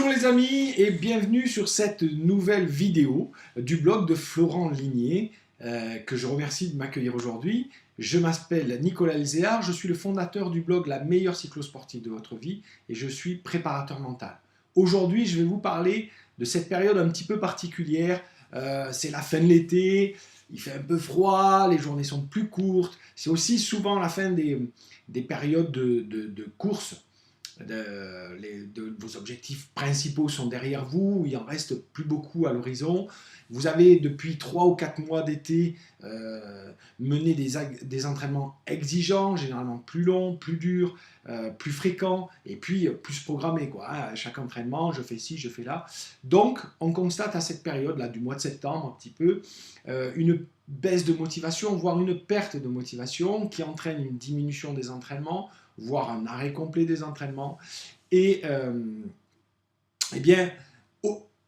Bonjour les amis et bienvenue sur cette nouvelle vidéo du blog de Florent Ligné que je remercie de m'accueillir aujourd'hui. Je m'appelle Nicolas Elzéar, je suis le fondateur du blog La meilleure cyclosportive de votre vie et je suis préparateur mental. Aujourd'hui, je vais vous parler de cette période un petit peu particulière. C'est la fin de l'été, il fait un peu froid, les journées sont plus courtes. C'est aussi souvent la fin des périodes de course. Vos objectifs principaux sont derrière vous, il en reste plus beaucoup à l'horizon. Vous avez depuis 3 ou 4 mois d'été mené des entraînements exigeants, généralement plus longs, plus durs, plus fréquents et puis plus programmés, quoi. À chaque entraînement, je fais ci, je fais là. Donc, on constate à cette période-là, du mois de septembre un petit peu, une baisse de motivation, voire une perte de motivation qui entraîne une diminution des entraînements, voire un arrêt complet des entraînements. Et eh bien,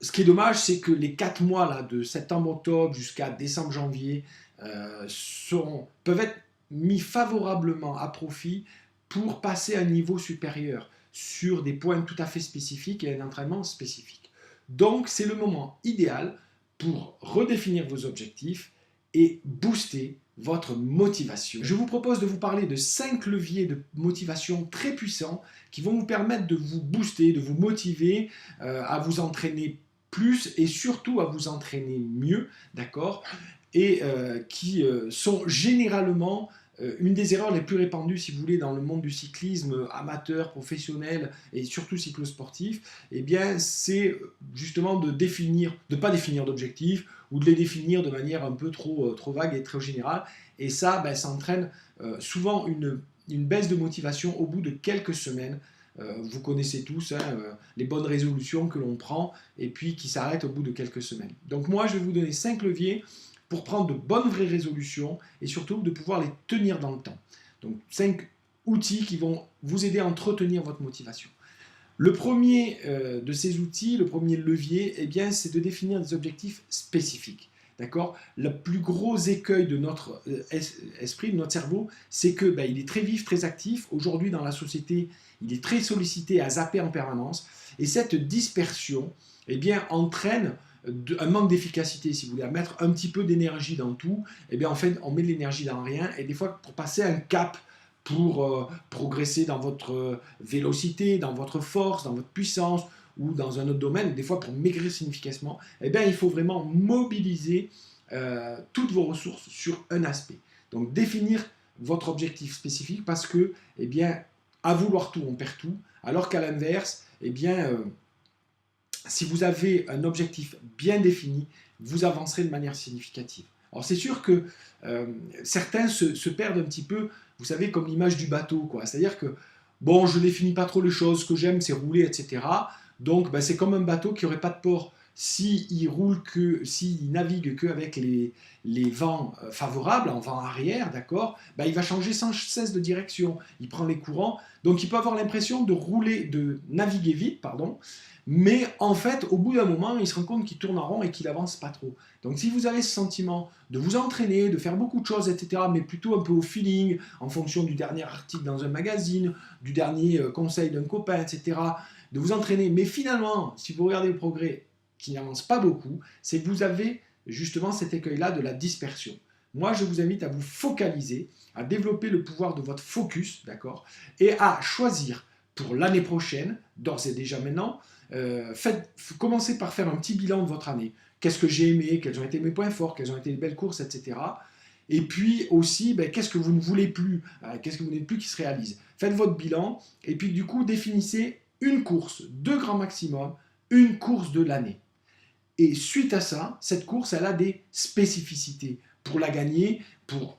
ce qui est dommage, c'est que les 4 mois là, de septembre-octobre jusqu'à décembre-janvier peuvent être mis favorablement à profit pour passer à un niveau supérieur sur des points tout à fait spécifiques et un entraînement spécifique. Donc, c'est le moment idéal pour redéfinir vos objectifs et booster votre motivation. Je vous propose de vous parler de 5 leviers de motivation très puissants qui vont vous permettre de vous booster, de vous motiver à vous entraîner plus et surtout à vous entraîner mieux, d'accord? Et qui sont généralement une des erreurs les plus répandues, si vous voulez, dans le monde du cyclisme amateur, professionnel et surtout cyclosportif, eh bien, c'est justement de ne pas définir d'objectifs ou de les définir de manière un peu trop vague et trop générale. Et ça, ça entraîne souvent une baisse de motivation au bout de quelques semaines. Vous connaissez tous les bonnes résolutions que l'on prend et puis qui s'arrêtent au bout de quelques semaines. Donc moi, je vais vous donner 5 leviers pour prendre de bonnes vraies résolutions et surtout de pouvoir les tenir dans le temps. Donc 5 outils qui vont vous aider à entretenir votre motivation. Le premier de ces outils, le premier levier, eh bien, c'est de définir des objectifs spécifiques. D'accord ? Le plus gros écueil de notre esprit, de notre cerveau, c'est que il est très vif, très actif. Aujourd'hui, dans la société, il est très sollicité à zapper en permanence. Et cette dispersion, eh bien, entraîne un manque d'efficacité, si vous voulez, à mettre un petit peu d'énergie dans tout. Eh bien, en fait, on met de l'énergie dans rien. Et des fois, pour passer un cap, pour progresser dans votre vélocité, dans votre force, dans votre puissance ou dans un autre domaine, des fois pour maigrir significativement, eh bien, il faut vraiment mobiliser toutes vos ressources sur un aspect. Donc définir votre objectif spécifique parce que, eh bien, à vouloir tout, on perd tout, alors qu'à l'inverse, eh bien, si vous avez un objectif bien défini, vous avancerez de manière significative. Alors c'est sûr que certains se perdent un petit peu, vous savez, comme l'image du bateau, quoi. C'est-à-dire que, bon, je ne définis pas trop les choses, ce que j'aime c'est rouler, etc. Donc c'est comme un bateau qui n'aurait pas de port. S'il navigue qu'avec les vents favorables, en vent arrière, d'accord, il va changer sans cesse de direction, il prend les courants, donc il peut avoir l'impression de naviguer vite, pardon, mais en fait, au bout d'un moment, il se rend compte qu'il tourne en rond et qu'il avance pas trop. Donc si vous avez ce sentiment de vous entraîner, de faire beaucoup de choses, etc., mais plutôt un peu au feeling, en fonction du dernier article dans un magazine, du dernier conseil d'un copain, etc., de vous entraîner, mais finalement, si vous regardez le progrès, qui n'avance pas beaucoup, c'est que vous avez justement cet écueil-là de la dispersion. Moi, je vous invite à vous focaliser, à développer le pouvoir de votre focus, d'accord, et à choisir pour l'année prochaine, d'ores et déjà maintenant, commencez par faire un petit bilan de votre année. Qu'est-ce que j'ai aimé, quels ont été mes points forts, quelles ont été les belles courses, etc. Et puis aussi, qu'est-ce que vous ne voulez plus, qu'est-ce que vous n'êtes plus qui se réalise. Faites votre bilan, et puis du coup, définissez une course, 2 grands maximum, une course de l'année. Et suite à ça, cette course, elle a des spécificités. Pour la gagner,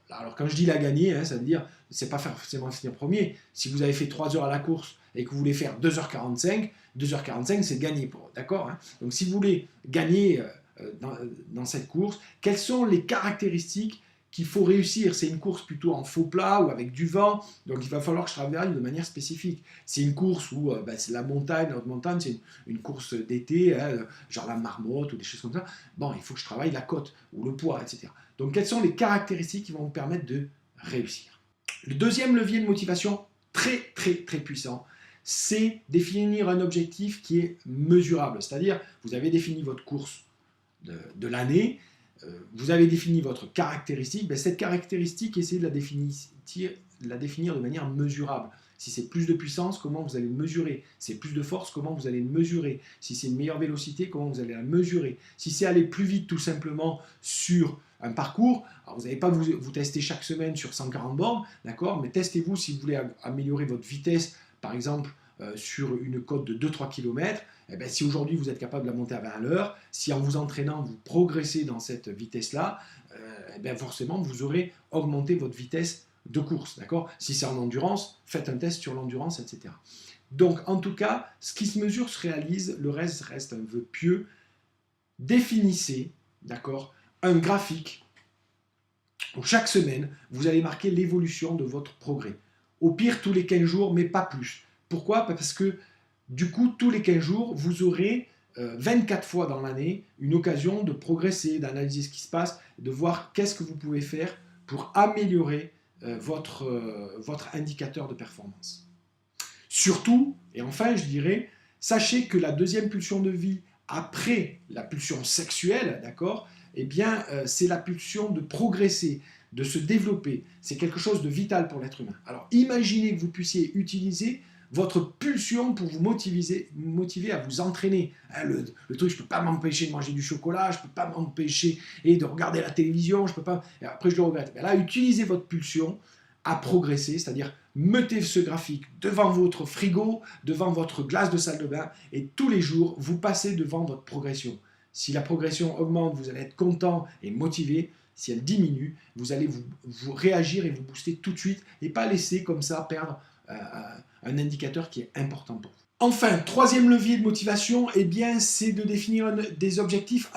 alors quand je dis la gagner, ça veut dire, c'est pas forcément finir premier. Si vous avez fait 3 heures à la course et que vous voulez faire 2h45, 2h45 c'est gagner, d'accord, hein. Donc si vous voulez gagner dans cette course, quelles sont les caractéristiques qu'il faut réussir? C'est une course plutôt en faux plat ou avec du vent, donc il va falloir que je travaille de manière spécifique. C'est une course où c'est la montagne, la haute montagne, c'est une course d'été, genre la marmotte ou des choses comme ça. Bon, il faut que je travaille la côte ou le poids, etc. Donc quelles sont les caractéristiques qui vont vous permettre de réussir? Le deuxième levier de motivation, très très très puissant, c'est définir un objectif qui est mesurable. C'est-à-dire, vous avez défini votre course de l'année, vous avez défini votre caractéristique, ben cette caractéristique, essayez de la définir de manière mesurable. Si c'est plus de puissance, comment vous allez le mesurer? Si c'est plus de force, comment vous allez le mesurer? Si c'est une meilleure vélocité, comment vous allez la mesurer? Si c'est aller plus vite tout simplement sur un parcours, alors vous n'allez pas vous tester chaque semaine sur 140 bornes, d'accord? Mais testez-vous si vous voulez améliorer votre vitesse, par exemple sur une côte de 2-3 km. Eh bien, si aujourd'hui vous êtes capable de la monter à 20 à l'heure, si en vous entraînant vous progressez dans cette vitesse-là, eh bien forcément vous aurez augmenté votre vitesse de course, d'accord? Si c'est en endurance, faites un test sur l'endurance, etc. Donc, en tout cas, ce qui se mesure se réalise, le reste reste un vœu pieux. Définissez, d'accord, un graphique où chaque semaine, vous allez marquer l'évolution de votre progrès. Au pire, tous les 15 jours, mais pas plus. Pourquoi? Parce que, du coup, tous les 15 jours, vous aurez 24 fois dans l'année une occasion de progresser, d'analyser ce qui se passe, de voir qu'est-ce que vous pouvez faire pour améliorer votre indicateur de performance. Surtout, et enfin je dirais, sachez que la deuxième pulsion de vie après la pulsion sexuelle, d'accord, eh bien c'est la pulsion de progresser, de se développer. C'est quelque chose de vital pour l'être humain. Alors imaginez que vous puissiez utiliser votre pulsion pour vous motiver à vous entraîner. Hein, le truc, je ne peux pas m'empêcher de manger du chocolat, je ne peux pas m'empêcher de regarder la télévision, je peux pas, et après je le regrette. Mais là, utilisez votre pulsion à progresser, c'est-à-dire mettez ce graphique devant votre frigo, devant votre glace de salle de bain, et tous les jours, vous passez devant votre progression. Si la progression augmente, vous allez être content et motivé. Si elle diminue, vous allez vous réagir et vous booster tout de suite, et pas laisser comme ça perdre un indicateur qui est important pour vous. Enfin, troisième levier de motivation, eh bien, c'est de définir des objectifs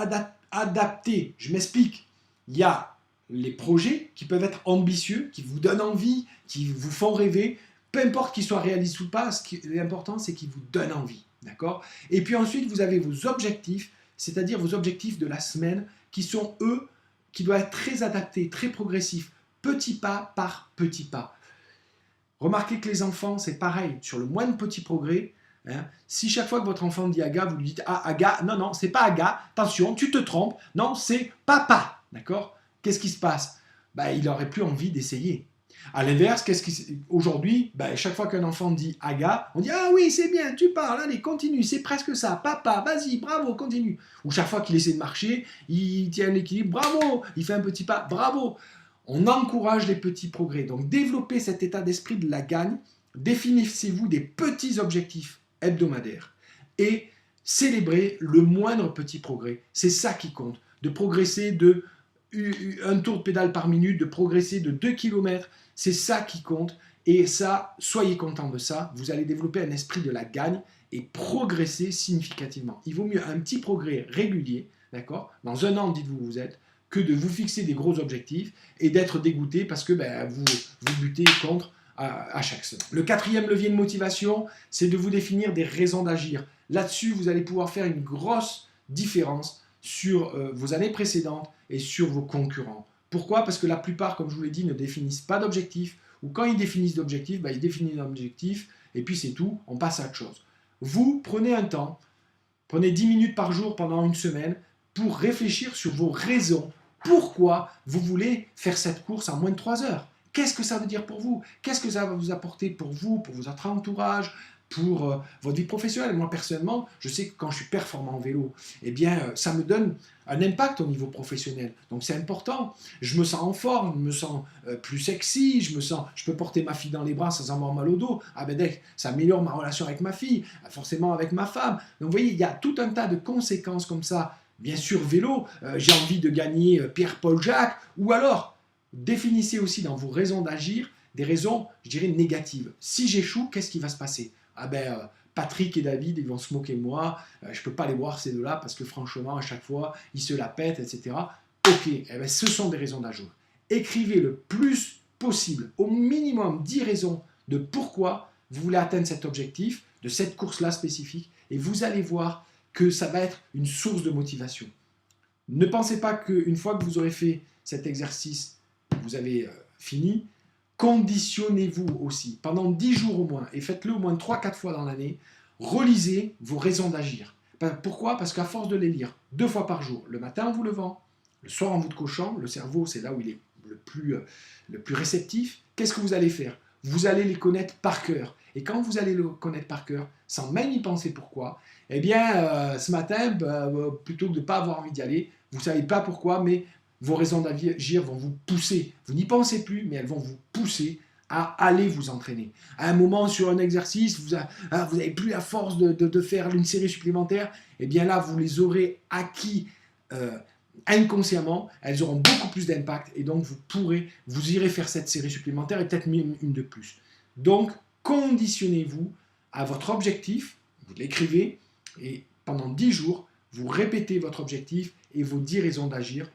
adaptés. Je m'explique. Il y a les projets qui peuvent être ambitieux, qui vous donnent envie, qui vous font rêver, peu importe qu'ils soient réalistes ou pas, l'important c'est qu'ils vous donnent envie. D'accord? Et puis ensuite, vous avez vos objectifs, c'est-à-dire vos objectifs de la semaine, qui sont, eux, qui doivent être très adaptés, très progressifs, petit pas par petit pas. Remarquez que les enfants, c'est pareil, sur le moindre petit progrès, hein, si chaque fois que votre enfant dit Aga, vous lui dites ah Aga, non, non, c'est pas Aga, attention, tu te trompes, non, c'est papa, d'accord? Qu'est-ce qui se passe? Il n'aurait plus envie d'essayer. À l'inverse, aujourd'hui, chaque fois qu'un enfant dit Aga, on dit ah oui, c'est bien, tu parles, allez, continue, c'est presque ça, papa, vas-y, bravo, continue. Ou chaque fois qu'il essaie de marcher, il tient l'équilibre, bravo, il fait un petit pas, bravo. On encourage les petits progrès. Donc, développez cet état d'esprit de la gagne. Définissez-vous des petits objectifs hebdomadaires et célébrez le moindre petit progrès. C'est ça qui compte. De progresser de un tour de pédale par minute, de progresser de 2 km, c'est ça qui compte. Et ça, soyez content de ça. Vous allez développer un esprit de la gagne et progresser significativement. Il vaut mieux un petit progrès régulier, d'accord? Dans un an, dites-vous où vous êtes, que de vous fixer des gros objectifs et d'être dégoûté parce que vous butez contre à chaque semaine. Le quatrième levier de motivation, c'est de vous définir des raisons d'agir. Là-dessus, vous allez pouvoir faire une grosse différence sur vos années précédentes et sur vos concurrents. Pourquoi? Parce que la plupart, comme je vous l'ai dit, ne définissent pas d'objectifs, ou quand ils définissent d'objectifs, ils définissent un objectif, et puis c'est tout, on passe à autre chose. Vous, prenez un temps, prenez 10 minutes par jour pendant une semaine, pour réfléchir sur vos raisons. Pourquoi vous voulez faire cette course en moins de 3 heures? Qu'est-ce que ça veut dire pour vous? Qu'est-ce que ça va vous apporter pour vous, pour votre entourage, pour votre vie professionnelle? Moi, personnellement, je sais que quand je suis performant en vélo, eh bien, ça me donne un impact au niveau professionnel. Donc, c'est important. Je me sens en forme, je me sens plus sexy, je peux porter ma fille dans les bras sans avoir mal au dos. Ah ben, ça améliore ma relation avec ma fille, forcément avec ma femme. Donc, vous voyez, il y a tout un tas de conséquences comme ça. Bien sûr, vélo, j'ai envie de gagner Pierre-Paul Jacques, ou alors, définissez aussi dans vos raisons d'agir des raisons, je dirais, négatives. Si j'échoue, qu'est-ce qui va se passer? Ah ben, Patrick et David, ils vont se moquer de moi, je ne peux pas les voir ces deux-là, parce que franchement, à chaque fois, ils se la pètent, etc. Ok, eh ben, ce sont des raisons d'agir. Écrivez le plus possible, au minimum 10 raisons de pourquoi vous voulez atteindre cet objectif, de cette course-là spécifique, et vous allez voir que ça va être une source de motivation. Ne pensez pas qu'une fois que vous aurez fait cet exercice, vous avez fini. Conditionnez-vous aussi, pendant 10 jours au moins, et faites-le au moins 3-4 fois dans l'année, relisez vos raisons d'agir. Pourquoi? Parce qu'à force de les lire 2 fois par jour, le matin en vous levant, le soir en vous couchant, le cerveau c'est là où il est le plus réceptif, qu'est-ce que vous allez faire? Vous allez les connaître par cœur. Et quand vous allez le connaître par cœur, sans même y penser pourquoi, eh bien, ce matin, plutôt que de ne pas avoir envie d'y aller, vous ne savez pas pourquoi, mais vos raisons d'agir vont vous pousser. Vous n'y pensez plus, mais elles vont vous pousser à aller vous entraîner. À un moment, sur un exercice, vous n'avez plus la force de faire une série supplémentaire, et bien là, vous les aurez acquis inconsciemment, elles auront beaucoup plus d'impact, et donc vous irez faire cette série supplémentaire, et peut-être même une de plus. Donc, conditionnez-vous à votre objectif, vous l'écrivez, et pendant 10 jours, vous répétez votre objectif et vos 10 raisons d'agir.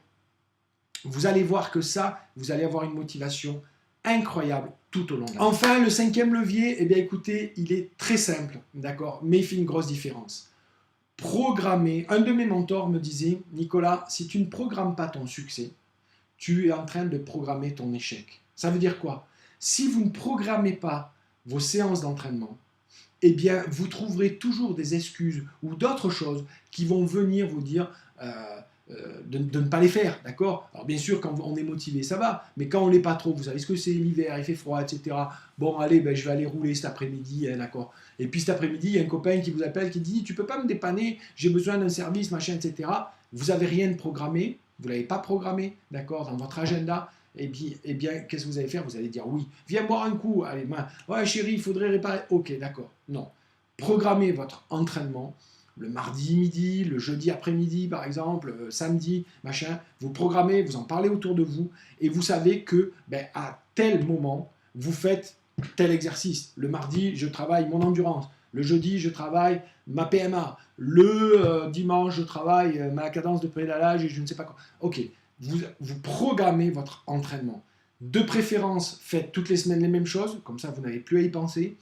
Vous allez voir que ça, vous allez avoir une motivation incroyable tout au long de l'année. Enfin, le 5e levier, eh bien écoutez, il est très simple, d'accord, mais il fait une grosse différence. Programmer. Un de mes mentors me disait, Nicolas, si tu ne programmes pas ton succès, tu es en train de programmer ton échec. Ça veut dire quoi? Si vous ne programmez pas vos séances d'entraînement, eh bien, vous trouverez toujours des excuses ou d'autres choses qui vont venir vous dire de ne pas les faire, d'accord? Alors bien sûr, quand on est motivé, ça va, mais quand on ne l'est pas trop, vous savez ce que c'est, l'hiver, il fait froid, etc. Bon, allez, je vais aller rouler cet après-midi, hein, d'accord? Et puis cet après-midi, il y a un copain qui vous appelle, qui dit, tu peux pas me dépanner, j'ai besoin d'un service, machin, etc. Vous n'avez rien de programmé, vous ne l'avez pas programmé, d'accord, dans votre agenda. Eh bien, qu'est-ce que vous allez faire? Vous allez dire oui. Viens boire un coup. Allez, ouais, chérie, il faudrait réparer. Ok, d'accord. Non. Programmez votre entraînement le mardi midi, le jeudi après-midi, par exemple, samedi, machin. Vous programmez, vous en parlez autour de vous et vous savez que à tel moment, vous faites tel exercice. Le mardi, je travaille mon endurance. Le jeudi, je travaille ma PMA. Le dimanche, je travaille ma cadence de pédalage et je ne sais pas quoi. Ok. Vous programmez votre entraînement. De préférence, faites toutes les semaines les mêmes choses, comme ça vous n'avez plus à y penser.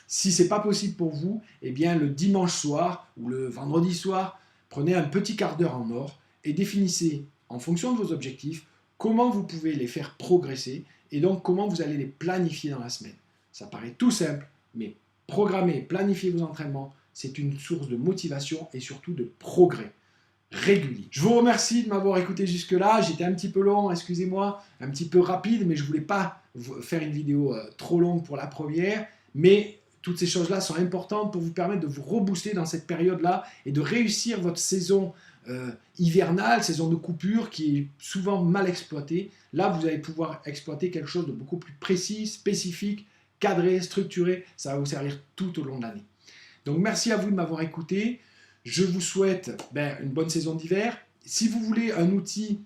Si ce n'est pas possible pour vous, eh bien le dimanche soir ou le vendredi soir, prenez un petit quart d'heure en or et définissez, en fonction de vos objectifs, comment vous pouvez les faire progresser et donc comment vous allez les planifier dans la semaine. Ça paraît tout simple, mais programmer, planifier vos entraînements, c'est une source de motivation et surtout de progrès régulier. Je vous remercie de m'avoir écouté jusque-là. J'étais un petit peu long, excusez-moi, un petit peu rapide, mais je ne voulais pas faire une vidéo trop longue pour la première. Mais toutes ces choses-là sont importantes pour vous permettre de vous rebooster dans cette période-là et de réussir votre saison hivernale, saison de coupure qui est souvent mal exploitée. Là, vous allez pouvoir exploiter quelque chose de beaucoup plus précis, spécifique, cadré, structuré. Ça va vous servir tout au long de l'année. Donc, merci à vous de m'avoir écouté. Je vous souhaite une bonne saison d'hiver. Si vous voulez un outil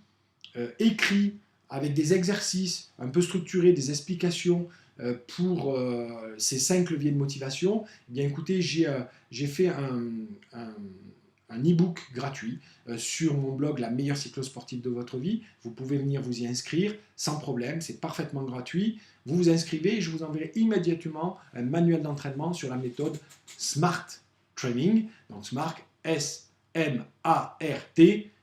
écrit avec des exercices un peu structurés, des explications pour ces 5 leviers de motivation, eh bien écoutez, j'ai fait un e-book gratuit sur mon blog La meilleure cyclosportive de votre vie. Vous pouvez venir vous y inscrire sans problème, c'est parfaitement gratuit. Vous vous inscrivez et je vous enverrai immédiatement un manuel d'entraînement sur la méthode SMART Training. Donc SMART, S-M-A-R-T,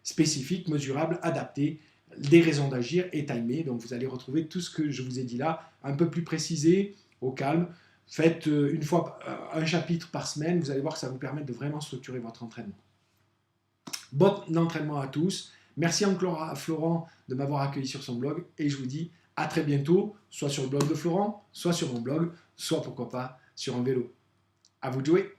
spécifique, mesurable, adapté, des raisons d'agir et timé. Donc vous allez retrouver tout ce que je vous ai dit là, un peu plus précisé, au calme. Faites une fois un chapitre par semaine, vous allez voir que ça vous permet de vraiment structurer votre entraînement. Bon entraînement à tous. Merci encore à Florent de m'avoir accueilli sur son blog et je vous dis à très bientôt, soit sur le blog de Florent, soit sur mon blog, soit pourquoi pas sur un vélo. À vous de jouer!